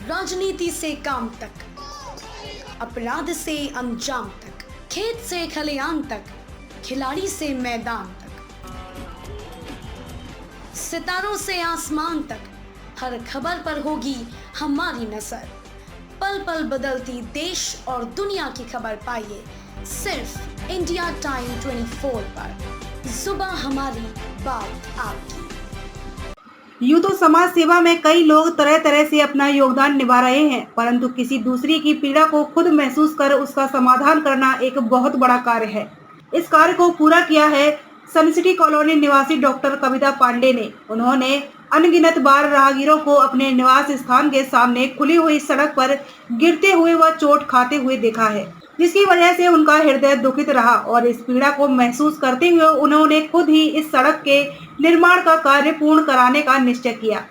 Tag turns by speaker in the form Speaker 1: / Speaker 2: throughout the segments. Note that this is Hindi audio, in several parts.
Speaker 1: राजनीति से काम तक, अपराध से अंजाम तक, खेत से खलियान तक, खिलाड़ी से मैदान तक, सितारों से आसमान तक, हर खबर पर होगी हमारी नजर। पल पल बदलती देश और दुनिया की खबर पाइए सिर्फ इंडिया टाइम 24 पर। सुबह हमारी, बात आपकी।
Speaker 2: यूं तो समाज सेवा में कई लोग तरह तरह से अपना योगदान निभा रहे हैं, परंतु किसी दूसरे की पीड़ा को खुद महसूस कर उसका समाधान करना एक बहुत बड़ा कार्य है। इस कार्य को पूरा किया है सनसिटी कॉलोनी निवासी डॉक्टर कविता पांडे ने। उन्होंने अनगिनत बार राहगीरों को अपने निवास स्थान के सामने खुली हुई सड़क पर गिरते हुए व चोट खाते हुए देखा है, जिसकी वजह से उनका हृदय दुखित रहा और इस पीड़ा को महसूस करते हुए उन्होंने खुद ही इस सड़क के निर्माण का कार्य पूर्ण कराने का निश्चय किया।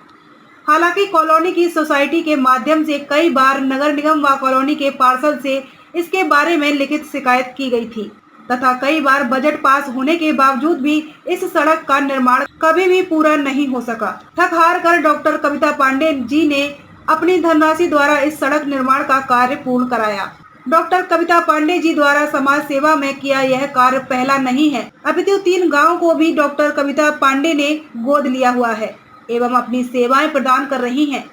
Speaker 2: हालांकि कॉलोनी की सोसाइटी के माध्यम से कई बार नगर निगम व कॉलोनी के पार्षद से इसके बारे में लिखित शिकायत की गई थी तथा कई बार बजट पास होने के बावजूद भी इस सड़क का निर्माण कभी भी पूरा नहीं हो सका। थक हार कर डॉक्टर कविता पांडे जी ने अपनी धनराशि द्वारा इस सड़क निर्माण का कार्य पूर्ण कराया। डॉक्टर कविता पांडे जी द्वारा समाज सेवा में किया यह कार्य पहला नहीं है, अपितु 3 गाँव को भी डॉक्टर कविता पांडे ने गोद लिया हुआ है एवं अपनी सेवाएं प्रदान कर रही हैं।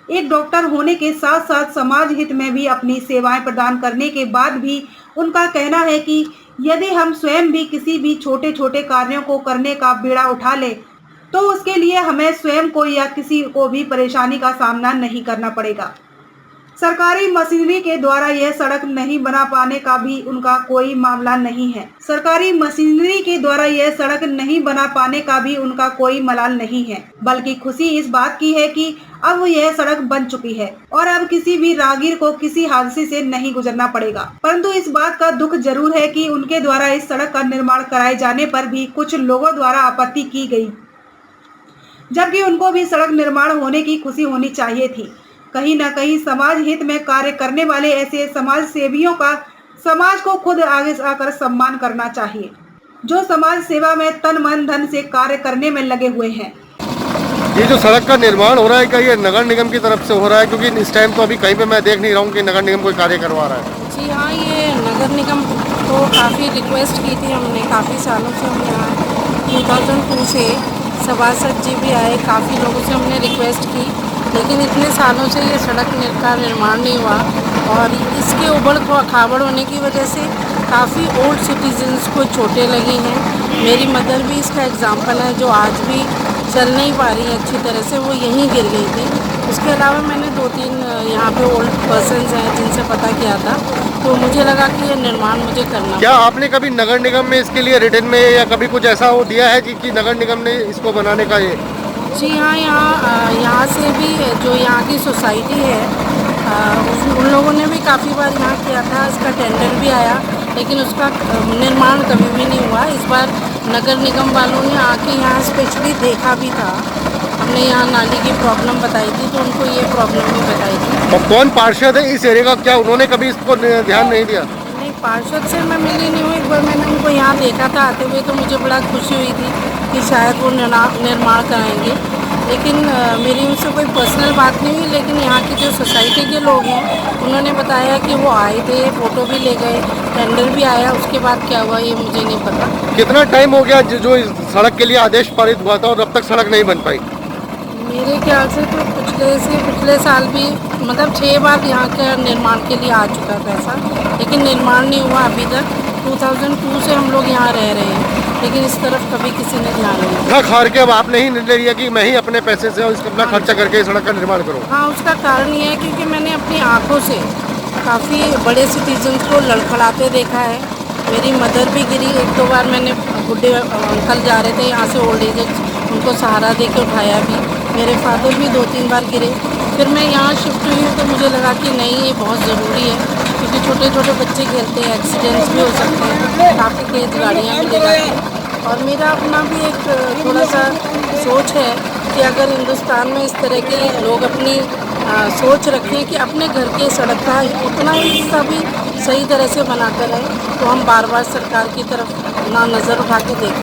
Speaker 2: एक डॉक्टर होने के साथ साथ समाज हित में भी अपनी सेवाएं प्रदान करने के बाद भी उनका कहना है कि यदि हम स्वयं भी किसी भी छोटे छोटे कार्यों को करने का बीड़ा उठा ले तो उसके लिए हमें स्वयं को या किसी को भी परेशानी का सामना नहीं करना पड़ेगा। सरकारी मशीनरी के द्वारा यह सड़क नहीं बना पाने का भी उनका कोई मामला नहीं है। सरकारी मशीनरी के द्वारा यह सड़क नहीं बना पाने का भी उनका कोई मलाल नहीं है, बल्कि खुशी इस बात की है कि अब यह सड़क बन चुकी है और अब किसी भी राहगीर को किसी हादसे से नहीं गुजरना पड़ेगा। परंतु इस बात का दुख जरूर है कि उनके द्वारा इस सड़क का निर्माण कराए जाने पर भी कुछ लोगों द्वारा आपत्ति की गई, जबकि उनको भी सड़क निर्माण होने की खुशी होनी चाहिए थी। कहीं न कहीं समाज हित में कार्य करने वाले ऐसे समाज सेवियों का समाज को खुद आगे आकर सम्मान करना चाहिए, जो समाज सेवा में तन मन धन से कार्य करने में लगे हुए हैं।
Speaker 3: ये जो सड़क का निर्माण हो रहा है, क्या ये नगर निगम की तरफ से हो रहा है? क्योंकि इस टाइम तो अभी कहीं पे मैं देख नहीं रहा हूँ कि नगर निगम कोई कार्य करवा रहा है।
Speaker 4: जी हाँ, ये नगर निगम को काफ़ी रिक्वेस्ट की थी हमने, काफ़ी सालों से हम यहाँ 2002 से सभासद जी भी आए, काफ़ी लोगों से हमने रिक्वेस्ट की, लेकिन इतने सालों से ये सड़क का निर्माण नहीं हुआ और इसके उबड़ खाबड़ होने की वजह से काफ़ी ओल्ड सिटीजन्स को चोटें लगी हैं। मेरी मदर भी इसका एग्जाम्पल है, जो आज भी चल नहीं पा रही है अच्छी तरह से, वो यहीं गिर गई थी। उसके अलावा मैंने 2-3 यहाँ पे ओल्ड पर्सन्स हैं जिनसे पता किया था, तो मुझे लगा कि ये निर्माण मुझे करना।
Speaker 3: क्या आपने कभी नगर निगम में इसके लिए रिटर्न में या कभी कुछ ऐसा हो दिया है कि नगर निगम ने इसको बनाने का ये?
Speaker 4: जी हाँ, यहाँ से भी जो यहाँ की सोसाइटी है उन लोगों ने भी काफ़ी बार यहाँ किया था, इसका टेंडर भी आया, लेकिन उसका निर्माण कभी भी नहीं हुआ। इस बार नगर निगम वालों ने आके यहाँ स्पेशली देखा भी था, हमने यहाँ नाली की प्रॉब्लम बताई थी तो उनको ये प्रॉब्लम भी बताई थी।
Speaker 3: और कौन पार्षद है इस एरिया का, क्या उन्होंने कभी इसको ध्यान नहीं दिया?
Speaker 4: नहीं, पार्षद से मैं मिली नहीं हूँ। एक बार मैंने उनको यहाँ देखा था आते हुए, तो मुझे बड़ा खुशी हुई थी कि शायद वो निर्माण कराएंगे, लेकिन मेरी उनसे कोई पर्सनल बात नहीं हुई। लेकिन यहाँ की जो सोसाइटी के लोग हैं उन्होंने बताया कि वो आए थे, फ़ोटो भी ले गए, टेंडर भी आया, उसके बाद क्या हुआ ये मुझे नहीं पता।
Speaker 3: कितना टाइम हो गया जो इस सड़क के लिए आदेश पारित हुआ था और अब तक सड़क नहीं बन पाई?
Speaker 4: मेरे ख्याल से तो पिछले साल भी मतलब 6 बार यहाँ के निर्माण के लिए आ चुका पैसा, लेकिन निर्माण नहीं हुआ अभी तक। 2002 से हम लोग यहाँ रह रहे हैं, लेकिन इस तरफ कभी किसी ने ध्यान नहीं दिया।
Speaker 3: हार के अब आपने ही निर्णय लिया कि मैं ही अपने पैसे से और इसका अपना खर्चा करके सड़क का निर्माण करूँ?
Speaker 4: हाँ, उसका कारण ये है क्योंकि मैंने अपनी आँखों से काफ़ी बड़े सिटीजन्स को लड़खड़ाते देखा है। मेरी मदर भी गिरी 1-2 बार, मैंने बुढ़े अंकल जा रहे थे यहाँ से ओल्ड एज, उनको सहारा दे के उठाया भी। मेरे फादर भी 2-3 बार गिरे। फिर मैं यहाँ शिफ्ट हुई हूँ तो मुझे लगा कि नहीं, ये बहुत ज़रूरी है, क्योंकि छोटे छोटे बच्चे खेलते हैं, एक्सीडेंट्स भी हो सकते हैं, काफ़ी तेज़ गाड़ियाँ भी ले जाती हैं। और मेरा अपना भी एक थोड़ा सा सोच है कि अगर हिंदुस्तान में इस तरह के लोग अपनी सोच रखें कि अपने घर के सड़क का उतना ही हिस्सा भी सही तरह से बनाकर रहे, तो हम बार बार सरकार की तरफ ना नज़र उठा के देखें।